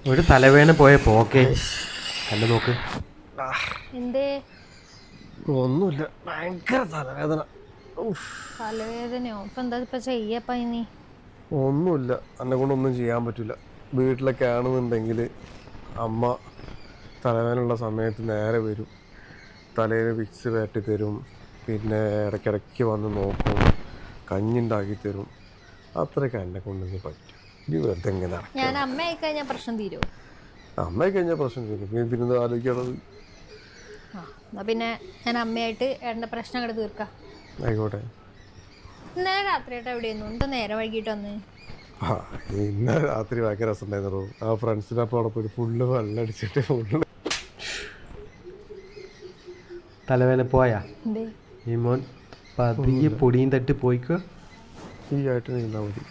ഒരു തലവേദന പോയ പോക്കേ അല്ല നോക്ക്. എന്തേ? ഒന്നുമില്ല, ഭയങ്കര തലവേദന. തലവേദനയോ? ഇപ്പൊ എന്താ ഇപ്പൊ ചെയ്യപ്പ ഇനി? ഒന്നുമില്ല, എന്നെ കൊണ്ടൊന്നും ചെയ്യാൻ പറ്റില്ല. വീട്ടിലൊക്കെ ആണെന്നുണ്ടെങ്കിൽ അമ്മ തലവേദനയുള്ള സമയത്ത് നേരെ വരും, തലയിൽ വിക്സ് പേറ്റി തരും, പിന്നെ ഇടയ്ക്കിടയ്ക്ക് വന്ന് നോക്കും, കഞ്ഞിണ്ടാക്കി തരും. അത്രയൊക്കെ എന്നെ കൊണ്ടൊന്നും പറ്റും. ഇനി വെറുതെ എങ്ങനെ ഞാൻ അമ്മയായി കഴിഞ്ഞാൽ പ്രശ്നം തീരുമോ? അമ്മയെ കഴിഞ്ഞാൽ പ്രശ്നം തീരും. പിന്നെ തിരുന്ന് ആലോചിക്കണത്. എന്നാ പിന്നെ ഞാൻ അമ്മയായിട്ട് ഏട്ടൻ്റെ പ്രശ്നം അങ്ങോട്ട് തീർക്കാം. ആയിക്കോട്ടെ. ഇന്നലെ രാത്രിയായിട്ട് എവിടെയായിരുന്നു? എന്താ നേരം വൈകിട്ട് വന്ന്? ഇന്നലെ രാത്രി ഭയങ്കര രസം ഉണ്ടായിരുന്നു. ആ ഫ്രണ്ട്സിനപ്പം അവിടെ പോയി ഫുള്ള് വെള്ളം അടിച്ചിട്ട് ഫുള്ള് തലവേദന പോയാ. ഈ മോൻ പതിയെ പൊടിയും തട്ടി പോയിക്കോ. ഈ ആയിട്ട് നിന്നാൽ മതി.